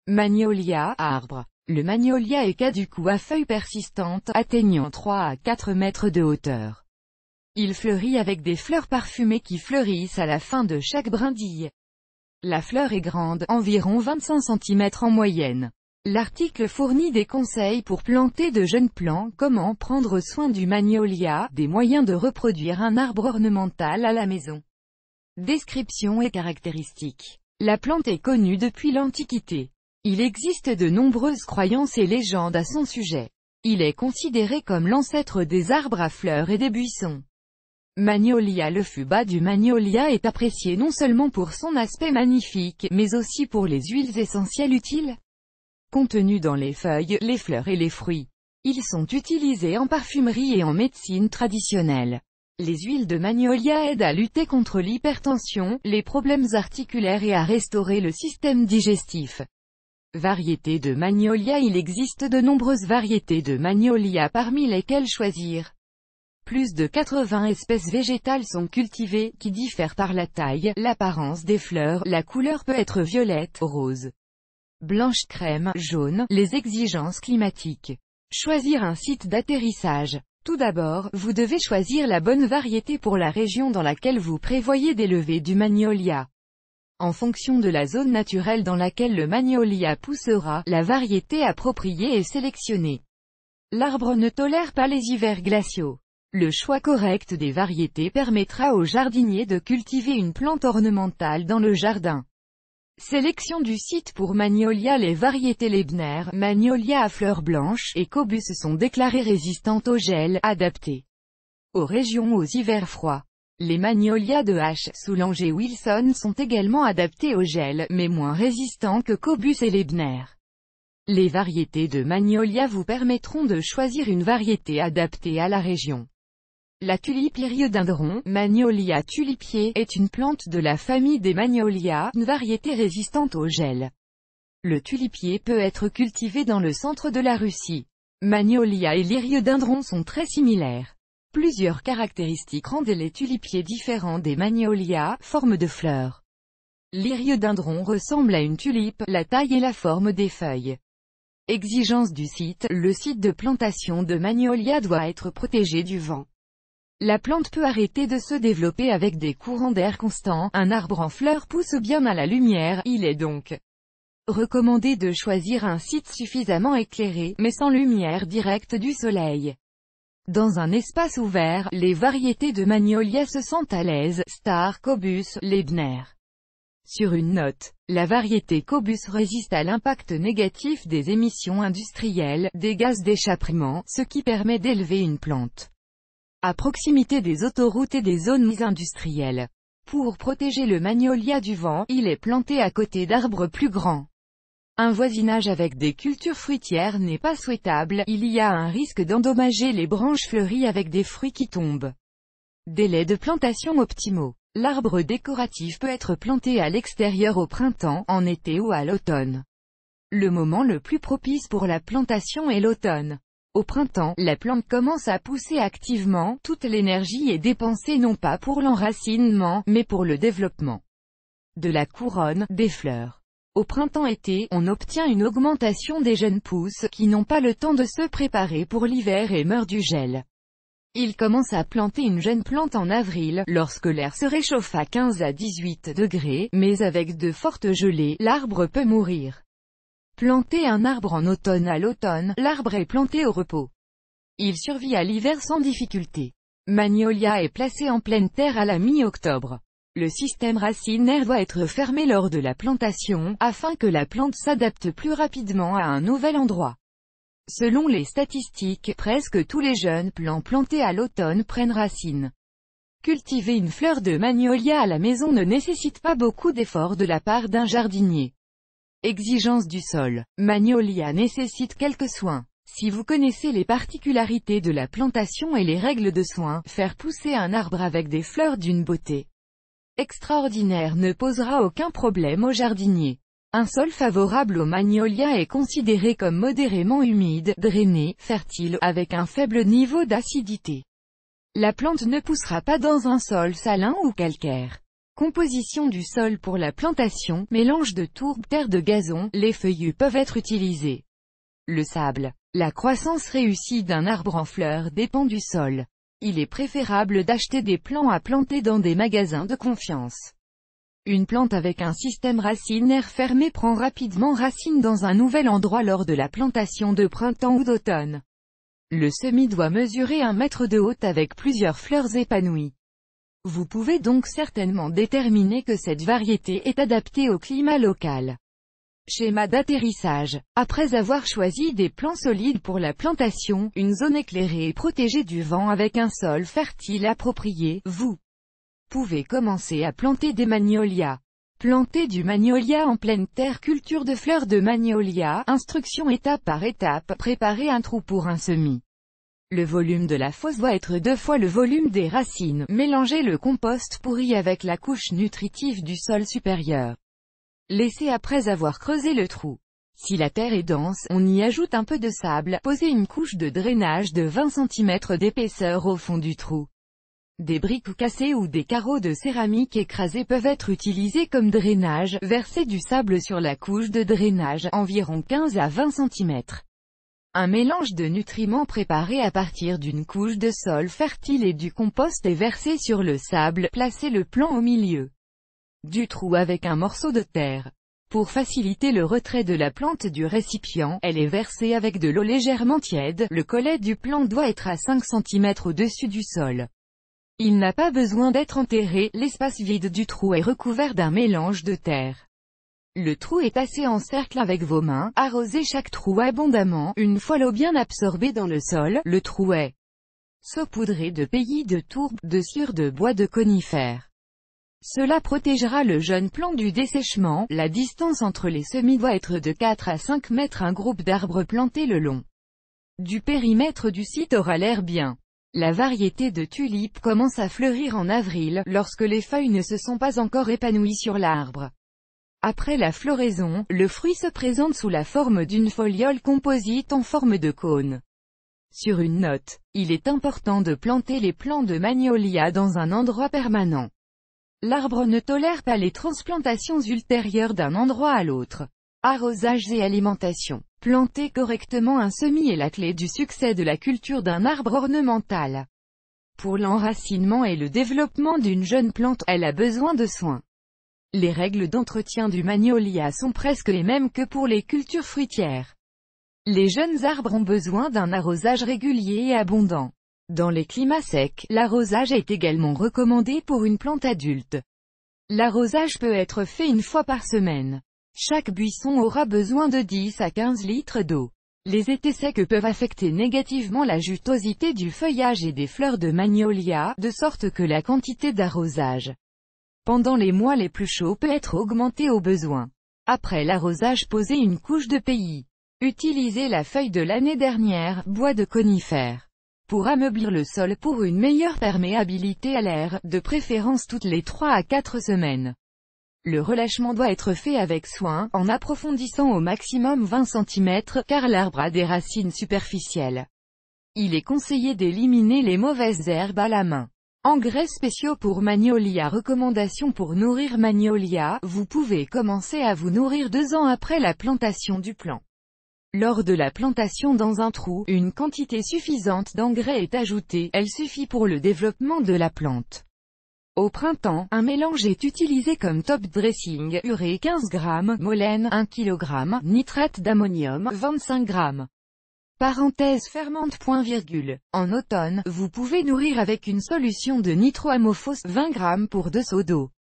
Magnolia, arbre. Le magnolia est caducou à feuilles persistantes, atteignant 3 à 4 mètres de hauteur. Il fleurit avec des fleurs parfumées qui fleurissent à la fin de chaque brindille. La fleur est grande, environ 25 cm en moyenne. L'article fournit des conseils pour planter de jeunes plants, comment prendre soin du magnolia, des moyens de reproduire un arbre ornemental à la maison. Description et caractéristiques. La plante est connue depuis l'Antiquité. Il existe de nombreuses croyances et légendes à son sujet. Il est considéré comme l'ancêtre des arbres à fleurs et des buissons. Magnolia. Le fuba du magnolia est apprécié non seulement pour son aspect magnifique, mais aussi pour les huiles essentielles utiles contenues dans les feuilles, les fleurs et les fruits. Ils sont utilisés en parfumerie et en médecine traditionnelle. Les huiles de magnolia aident à lutter contre l'hypertension, les problèmes articulaires et à restaurer le système digestif. Variétés de magnolia. Il existe de nombreuses variétés de magnolia parmi lesquelles choisir. Plus de 80 espèces végétales sont cultivées, qui diffèrent par la taille, l'apparence des fleurs, la couleur peut être violette, rose, blanche crème, jaune, les exigences climatiques. Choisir un site d'atterrissage. Tout d'abord, vous devez choisir la bonne variété pour la région dans laquelle vous prévoyez d'élever du magnolia. En fonction de la zone naturelle dans laquelle le magnolia poussera, la variété appropriée est sélectionnée. L'arbre ne tolère pas les hivers glaciaux. Le choix correct des variétés permettra aux jardiniers de cultiver une plante ornementale dans le jardin. Sélection du site pour magnolia. Les variétés Lebner, magnolia à fleurs blanches, et Cobus sont déclarées résistantes au gel, adaptées aux régions aux hivers froids. Les magnolias de H. Soulange Wilson sont également adaptés au gel, mais moins résistants que Cobus et Lebner. Les variétés de magnolia vous permettront de choisir une variété adaptée à la région. La tulipe Hyriodendron, Magnolia tulipier, est une plante de la famille des magnolias, une variété résistante au gel. Le tulipier peut être cultivé dans le centre de la Russie. Magnolia et l'Hyriodendron sont très similaires. Plusieurs caractéristiques rendent les tulipiers différents des magnolias, forme de fleurs. L'Hyriodendron ressemble à une tulipe, la taille et la forme des feuilles. Exigence du site. Le site de plantation de magnolia doit être protégé du vent. La plante peut arrêter de se développer avec des courants d'air constants. Un arbre en fleurs pousse bien à la lumière, il est donc recommandé de choisir un site suffisamment éclairé, mais sans lumière directe du soleil. Dans un espace ouvert, les variétés de magnolia se sentent à l'aise, Star, Cobus, Lebner. Sur une note, la variété Cobus résiste à l'impact négatif des émissions industrielles, des gaz d'échappement, ce qui permet d'élever une plante à proximité des autoroutes et des zones industrielles. Pour protéger le magnolia du vent, il est planté à côté d'arbres plus grands. Un voisinage avec des cultures fruitières n'est pas souhaitable, il y a un risque d'endommager les branches fleuries avec des fruits qui tombent. Délais de plantation optimaux. L'arbre décoratif peut être planté à l'extérieur au printemps, en été ou à l'automne. Le moment le plus propice pour la plantation est l'automne. Au printemps, la plante commence à pousser activement, toute l'énergie est dépensée non pas pour l'enracinement, mais pour le développement de la couronne, des fleurs. Au printemps-été, on obtient une augmentation des jeunes pousses, qui n'ont pas le temps de se préparer pour l'hiver et meurent du gel. Il commence à planter une jeune plante en avril, lorsque l'air se réchauffe à 15 à 18 degrés, mais avec de fortes gelées, l'arbre peut mourir. Planter un arbre en automne. À l'automne, l'arbre est planté au repos. Il survit à l'hiver sans difficulté. Magnolia est placé en pleine terre à la mi-octobre. Le système racinaire doit être fermé lors de la plantation, afin que la plante s'adapte plus rapidement à un nouvel endroit. Selon les statistiques, presque tous les jeunes plants plantés à l'automne prennent racine. Cultiver une fleur de magnolia à la maison ne nécessite pas beaucoup d'efforts de la part d'un jardinier. Exigence du sol. Magnolia nécessite quelques soins. Si vous connaissez les particularités de la plantation et les règles de soins, faire pousser un arbre avec des fleurs d'une beauté extraordinaire ne posera aucun problème au jardinier. Un sol favorable aux magnolias est considéré comme modérément humide, drainé, fertile, avec un faible niveau d'acidité. La plante ne poussera pas dans un sol salin ou calcaire. Composition du sol pour la plantation, mélange de tourbe, terre de gazon, les feuillus peuvent être utilisés. Le sable. La croissance réussie d'un arbre en fleurs dépend du sol. Il est préférable d'acheter des plants à planter dans des magasins de confiance. Une plante avec un système racinaire fermé prend rapidement racine dans un nouvel endroit lors de la plantation de printemps ou d'automne. Le semis doit mesurer 1 mètre de haut avec plusieurs fleurs épanouies. Vous pouvez donc certainement déterminer que cette variété est adaptée au climat local. Schéma d'atterrissage. Après avoir choisi des plants solides pour la plantation, une zone éclairée et protégée du vent avec un sol fertile approprié, vous pouvez commencer à planter des magnolias. Planter du magnolia en pleine terre. Culture de fleurs de magnolia. Instruction étape par étape. Préparez un trou pour un semis. Le volume de la fosse doit être 2 fois le volume des racines. Mélangez le compost pourri avec la couche nutritive du sol supérieur. Laissez après avoir creusé le trou. Si la terre est dense, on y ajoute un peu de sable. Posez une couche de drainage de 20 cm d'épaisseur au fond du trou. Des briques cassées ou des carreaux de céramique écrasés peuvent être utilisés comme drainage. Versez du sable sur la couche de drainage, environ 15 à 20 cm. Un mélange de nutriments préparé à partir d'une couche de sol fertile et du compost est versé sur le sable. Placez le plant au milieu du trou avec un morceau de terre. Pour faciliter le retrait de la plante du récipient, elle est versée avec de l'eau légèrement tiède. Le collet du plant doit être à 5 cm au-dessus du sol. Il n'a pas besoin d'être enterré, l'espace vide du trou est recouvert d'un mélange de terre. Le trou est tassé en cercle avec vos mains. Arrosez chaque trou abondamment. Une fois l'eau bien absorbée dans le sol, le trou est saupoudré de pélis de tourbe, de sciure de bois de conifère. Cela protégera le jeune plant du dessèchement. La distance entre les semis doit être de 4 à 5 mètres. Un groupe d'arbres plantés le long du périmètre du site aura l'air bien. La variété de tulipe commence à fleurir en avril, lorsque les feuilles ne se sont pas encore épanouies sur l'arbre. Après la floraison, le fruit se présente sous la forme d'une foliole composite en forme de cône. Sur une note, il est important de planter les plants de magnolia dans un endroit permanent. L'arbre ne tolère pas les transplantations ultérieures d'un endroit à l'autre. Arrosage et alimentation. Planter correctement un semis est la clé du succès de la culture d'un arbre ornemental. Pour l'enracinement et le développement d'une jeune plante, elle a besoin de soins. Les règles d'entretien du magnolia sont presque les mêmes que pour les cultures fruitières. Les jeunes arbres ont besoin d'un arrosage régulier et abondant. Dans les climats secs, l'arrosage est également recommandé pour une plante adulte. L'arrosage peut être fait 1 fois par semaine. Chaque buisson aura besoin de 10 à 15 litres d'eau. Les étés secs peuvent affecter négativement la jutosité du feuillage et des fleurs de magnolia, de sorte que la quantité d'arrosage pendant les mois les plus chauds peut être augmentée au besoin. Après l'arrosage, posez une couche de pélis. Utilisez la feuille de l'année dernière, bois de conifère, pour ameublir le sol pour une meilleure perméabilité à l'air, de préférence toutes les 3 à 4 semaines. Le relâchement doit être fait avec soin, en approfondissant au maximum 20 cm, car l'arbre a des racines superficielles. Il est conseillé d'éliminer les mauvaises herbes à la main. Engrais spéciaux pour magnolia. Recommandations pour nourrir magnolia. Vous pouvez commencer à vous nourrir 2 ans après la plantation du plant. Lors de la plantation dans un trou, une quantité suffisante d'engrais est ajoutée, elle suffit pour le développement de la plante. Au printemps, un mélange est utilisé comme top dressing, urée 15 g, molène 1 kg, nitrate d'ammonium 25 g. Parenthèse fermante. En automne, vous pouvez nourrir avec une solution de nitroamophos 20 g pour 2 seaux d'eau.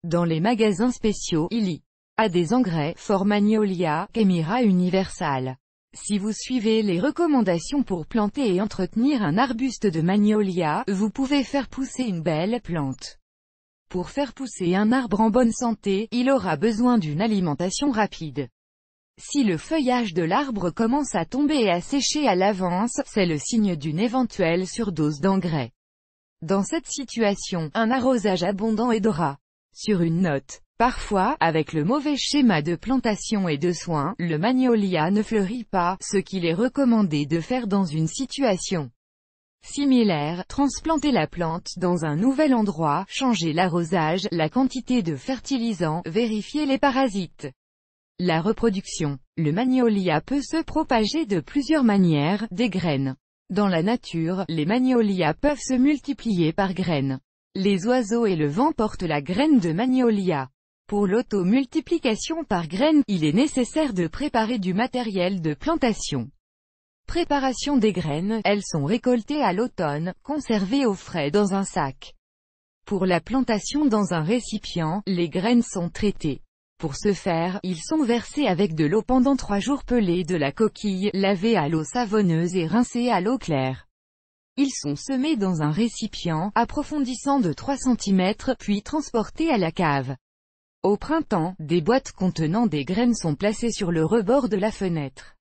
Dans les magasins spéciaux, il y a des engrais For Magnolia, Chemira Universal. Si vous suivez les recommandations pour planter et entretenir un arbuste de magnolia, vous pouvez faire pousser une belle plante. Pour faire pousser un arbre en bonne santé, il aura besoin d'une alimentation rapide. Si le feuillage de l'arbre commence à tomber et à sécher à l'avance, c'est le signe d'une éventuelle surdose d'engrais. Dans cette situation, un arrosage abondant aidera. Sur une note, parfois, avec le mauvais schéma de plantation et de soins, le magnolia ne fleurit pas, ce qu'il est recommandé de faire dans une situation Similaire, transplanter la plante dans un nouvel endroit, changer l'arrosage, la quantité de fertilisant, vérifier les parasites. La reproduction. Le magnolia peut se propager de plusieurs manières, des graines. Dans la nature, les magnolias peuvent se multiplier par graines. Les oiseaux et le vent portent la graine de magnolia. Pour l'automultiplication par graines, il est nécessaire de préparer du matériel de plantation. Préparation des graines, elles sont récoltées à l'automne, conservées au frais dans un sac. Pour la plantation dans un récipient, les graines sont traitées. Pour ce faire, ils sont versés avec de l'eau pendant 3 jours pelés de la coquille, lavés à l'eau savonneuse et rincés à l'eau claire. Ils sont semés dans un récipient, approfondissant de 3 cm, puis transportés à la cave. Au printemps, des boîtes contenant des graines sont placées sur le rebord de la fenêtre.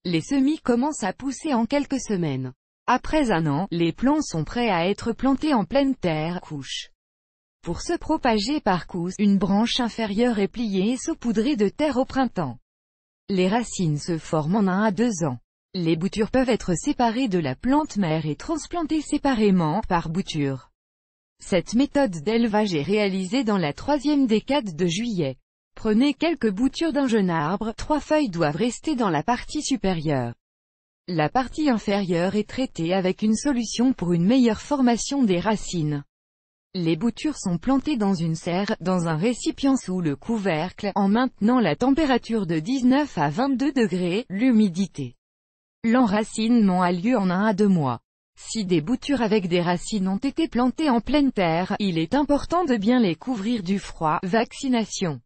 Les semis commencent à pousser en quelques semaines. Après 1 an, les plants sont prêts à être plantés en pleine terre, couche. Pour se propager par couche, une branche inférieure est pliée et saupoudrée de terre au printemps. Les racines se forment en 1 à 2 ans. Les boutures peuvent être séparées de la plante mère et transplantées séparément, par bouture. Cette méthode d'élevage est réalisée dans la 3e décade de juillet. Prenez quelques boutures d'un jeune arbre, 3 feuilles doivent rester dans la partie supérieure. La partie inférieure est traitée avec une solution pour une meilleure formation des racines. Les boutures sont plantées dans une serre, dans un récipient sous le couvercle, en maintenant la température de 19 à 22 degrés, l'humidité. L'enracinement a lieu en 1 à 2 mois. Si des boutures avec des racines ont été plantées en pleine terre, il est important de bien les couvrir du froid. Vaccination.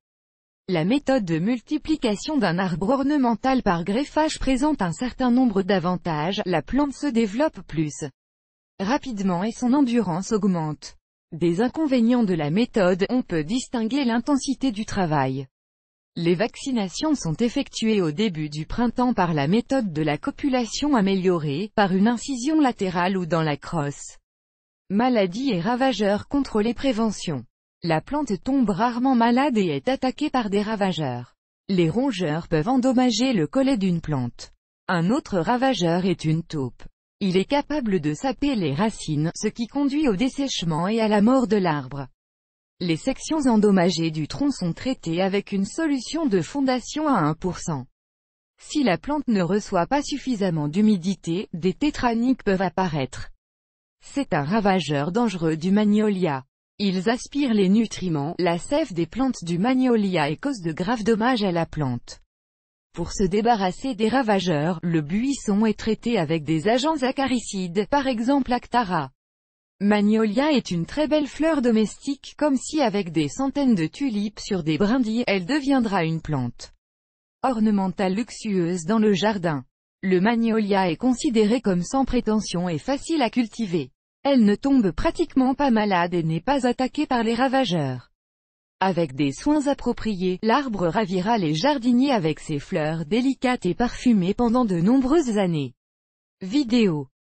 La méthode de multiplication d'un arbre ornemental par greffage présente un certain nombre d'avantages, la plante se développe plus rapidement et son endurance augmente. Des inconvénients de la méthode, on peut distinguer l'intensité du travail. Les vaccinations sont effectuées au début du printemps par la méthode de la copulation améliorée, par une incision latérale ou dans la crosse. Maladies et ravageurs contrôlés. Prévention. La plante tombe rarement malade et est attaquée par des ravageurs. Les rongeurs peuvent endommager le collet d'une plante. Un autre ravageur est une taupe. Il est capable de saper les racines, ce qui conduit au dessèchement et à la mort de l'arbre. Les sections endommagées du tronc sont traitées avec une solution de fondation à 1%. Si la plante ne reçoit pas suffisamment d'humidité, des tétraniques peuvent apparaître. C'est un ravageur dangereux du magnolia. Ils aspirent les nutriments, la sève des plantes du magnolia et causent de graves dommages à la plante. Pour se débarrasser des ravageurs, le buisson est traité avec des agents acaricides, par exemple Actara. Magnolia est une très belle fleur domestique, comme si avec des centaines de tulipes sur des brindilles, elle deviendra une plante ornementale luxueuse dans le jardin. Le magnolia est considéré comme sans prétention et facile à cultiver. Elle ne tombe pratiquement pas malade et n'est pas attaquée par les ravageurs. Avec des soins appropriés, l'arbre ravira les jardiniers avec ses fleurs délicates et parfumées pendant de nombreuses années. Vidéo